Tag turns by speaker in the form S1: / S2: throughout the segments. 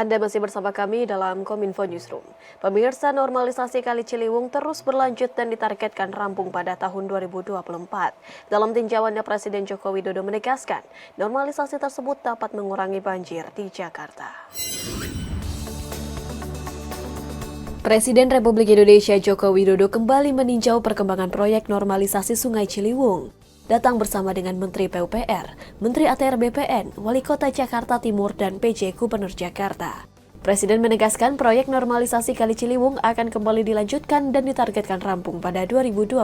S1: Anda masih bersama kami dalam Kominfo Newsroom. Pemirsa, normalisasi Kali Ciliwung terus berlanjut dan ditargetkan rampung pada tahun 2024. Dalam tinjauannya, Presiden Joko Widodo menegaskan normalisasi tersebut dapat mengurangi banjir di Jakarta. Presiden Republik Indonesia Joko Widodo kembali meninjau perkembangan proyek normalisasi Sungai Ciliwung. Datang bersama dengan Menteri PUPR, Menteri ATR BPN, Wali Kota Jakarta Timur, dan PJ Gubernur Jakarta. Presiden menegaskan proyek normalisasi Kali Ciliwung akan kembali dilanjutkan dan ditargetkan rampung pada 2024.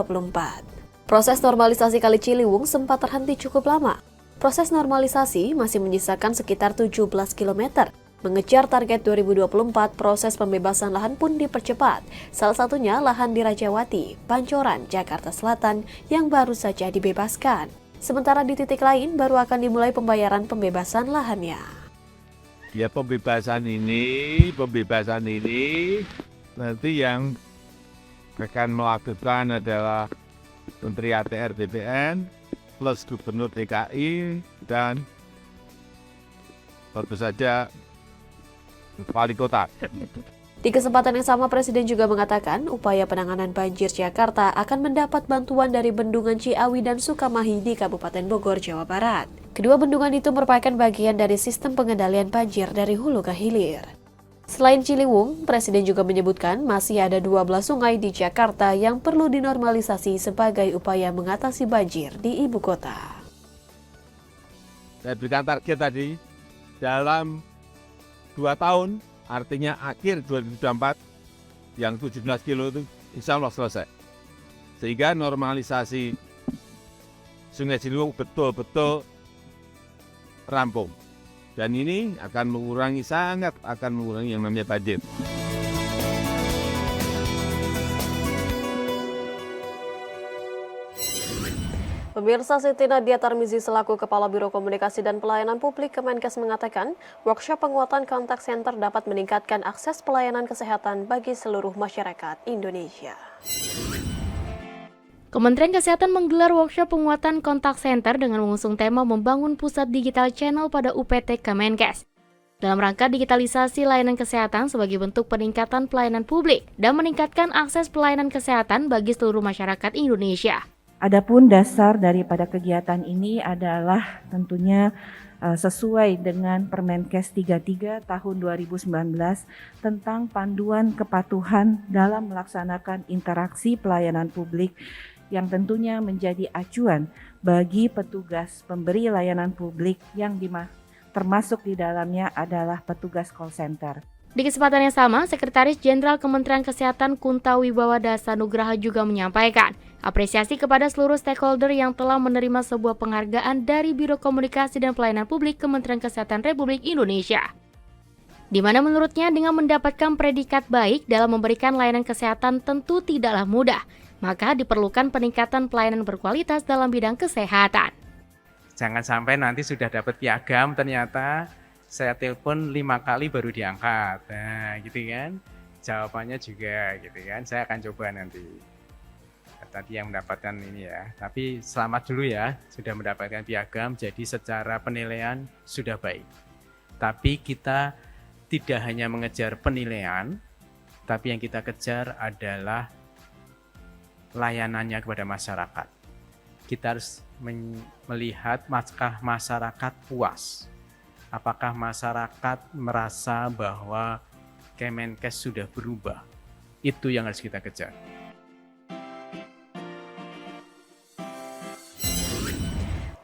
S1: Proses normalisasi Kali Ciliwung sempat terhenti cukup lama. Proses normalisasi masih menyisakan sekitar 17 km. Mengejar target 2024, proses pembebasan lahan pun dipercepat. Salah satunya lahan di Rajawati, Pancoran, Jakarta Selatan yang baru saja dibebaskan. Sementara di titik lain baru akan dimulai pembayaran pembebasan lahannya.
S2: Ya pembebasan ini nanti yang akan melakukan adalah Menteri ATR BPN plus Gubernur DKI dan tentu saja Wali Kota.
S1: Di kesempatan yang sama, Presiden juga mengatakan upaya penanganan banjir Jakarta akan mendapat bantuan dari Bendungan Ciawi dan Sukamahi di Kabupaten Bogor, Jawa Barat. Kedua bendungan itu merupakan bagian dari sistem pengendalian banjir dari hulu ke hilir. Selain Ciliwung, Presiden juga menyebutkan masih ada 12 sungai di Jakarta yang perlu dinormalisasi sebagai upaya mengatasi banjir di ibu kota.
S2: Saya berikan target tadi dalam 2 tahun, artinya akhir 2024, yang 17 kilo itu insya Allah selesai. Sehingga normalisasi Sungai Ciliwung betul-betul rampung. Dan ini akan sangat mengurangi yang namanya banjir.
S1: Pemirsa, Siti Nadia Tarmizi selaku Kepala Biro Komunikasi dan Pelayanan Publik Kemenkes mengatakan, workshop penguatan kontak center dapat meningkatkan akses pelayanan kesehatan bagi seluruh masyarakat Indonesia.
S3: Kementerian Kesehatan menggelar workshop penguatan kontak center dengan mengusung tema membangun pusat digital channel pada UPT Kemenkes. Dalam rangka digitalisasi layanan kesehatan sebagai bentuk peningkatan pelayanan publik dan meningkatkan akses pelayanan kesehatan bagi seluruh masyarakat Indonesia.
S4: Adapun dasar daripada kegiatan ini adalah tentunya sesuai dengan Permenkes 33 tahun 2019 tentang panduan kepatuhan dalam melaksanakan interaksi pelayanan publik yang tentunya menjadi acuan bagi petugas pemberi layanan publik yang termasuk di dalamnya adalah petugas call center.
S3: Di kesempatan yang sama, Sekretaris Jenderal Kementerian Kesehatan Kunta Wibawadasa Nugraha juga menyampaikan apresiasi kepada seluruh stakeholder yang telah menerima sebuah penghargaan dari Biro Komunikasi dan Pelayanan Publik Kementerian Kesehatan Republik Indonesia. Di mana menurutnya dengan mendapatkan predikat baik dalam memberikan layanan kesehatan tentu tidaklah mudah, maka diperlukan peningkatan pelayanan berkualitas dalam bidang kesehatan.
S5: Jangan sampai nanti sudah dapat piagam ternyata saya telepon 5 kali baru diangkat. Nah, gitu kan. Jawabannya juga gitu kan. Saya akan coba nanti. Tadi yang mendapatkan ini ya. Tapi selamat dulu ya, sudah mendapatkan piagam. Jadi secara penilaian sudah baik. Tapi kita tidak hanya mengejar penilaian, tapi yang kita kejar adalah layanannya kepada masyarakat. Kita harus melihat apakah masyarakat puas. Apakah masyarakat merasa bahwa Kemenkes sudah berubah? Itu yang harus kita kejar.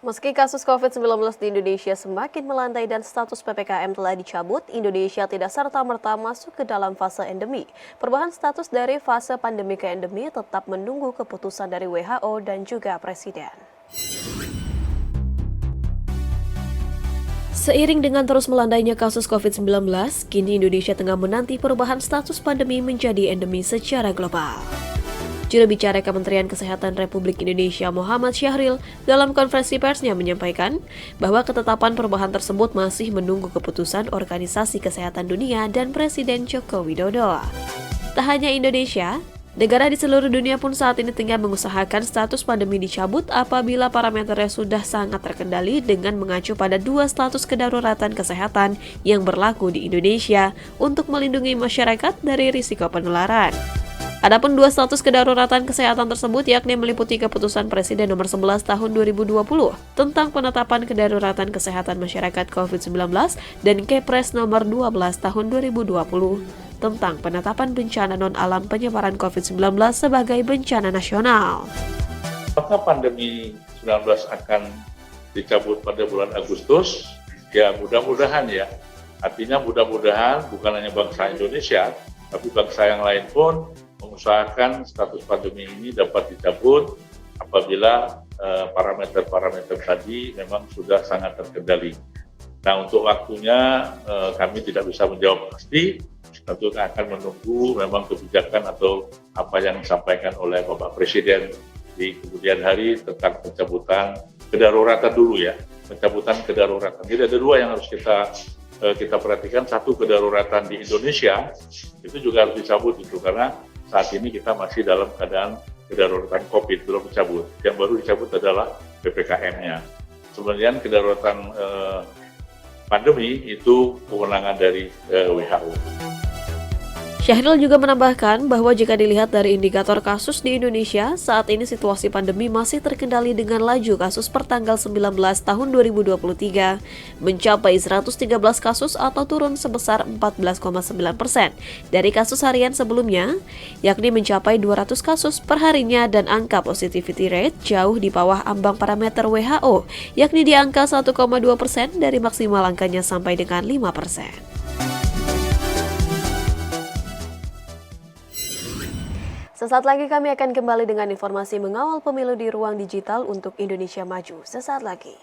S1: Meski kasus COVID-19 di Indonesia semakin melandai dan status PPKM telah dicabut, Indonesia tidak serta-merta masuk ke dalam fase endemi. Perubahan status dari fase pandemi ke endemi tetap menunggu keputusan dari WHO dan juga Presiden. Seiring dengan terus melandainya kasus COVID-19, kini Indonesia tengah menanti perubahan status pandemi menjadi endemi secara global. Juru bicara Kementerian Kesehatan Republik Indonesia Muhammad Syahril dalam konferensi persnya menyampaikan bahwa ketetapan perubahan tersebut masih menunggu keputusan Organisasi Kesehatan Dunia dan Presiden Joko Widodo. Tak hanya Indonesia, Negara di seluruh dunia pun saat ini tengah mengusahakan status pandemi dicabut apabila parameternya sudah sangat terkendali dengan mengacu pada 2 status kedaruratan kesehatan yang berlaku di Indonesia untuk melindungi masyarakat dari risiko penularan. Adapun 2 status kedaruratan kesehatan tersebut yakni meliputi Keputusan Presiden Nomor 11 Tahun 2020 tentang penetapan kedaruratan kesehatan masyarakat COVID-19 dan Kepres Nomor 12 Tahun 2020 tentang penetapan bencana non-alam penyebaran COVID-19 sebagai bencana nasional.
S6: Apakah pandemi 19 akan dicabut pada bulan Agustus? Ya mudah-mudahan ya. Artinya mudah-mudahan bukan hanya bangsa Indonesia, tapi bangsa yang lain pun mengusahakan status pandemi ini dapat dicabut apabila parameter-parameter tadi memang sudah sangat terkendali. Nah untuk waktunya kami tidak bisa menjawab pasti, tentu akan menunggu memang kebijakan atau apa yang disampaikan oleh Bapak Presiden di kemudian hari tentang pencabutan kedaruratan dulu ya, pencabutan kedaruratan. Jadi ada 2 yang harus kita perhatikan. Satu, kedaruratan di Indonesia itu juga harus dicabut itu karena saat ini kita masih dalam keadaan kedaruratan COVID belum dicabut. Yang baru dicabut adalah PPKM-nya. Kemudian kedaruratan pandemi itu kewenangan dari WHO.
S1: Syahril juga menambahkan bahwa jika dilihat dari indikator kasus di Indonesia, saat ini situasi pandemi masih terkendali dengan laju kasus per tanggal 19 tahun 2023 mencapai 113 kasus atau turun sebesar 14,9% dari kasus harian sebelumnya, yakni mencapai 200 kasus per harinya dan angka positivity rate jauh di bawah ambang parameter WHO, yakni di angka 1,2% dari maksimal angkanya sampai dengan 5%. Sesaat lagi kami akan kembali dengan informasi mengawal pemilu di ruang digital untuk Indonesia Maju. Sesaat lagi.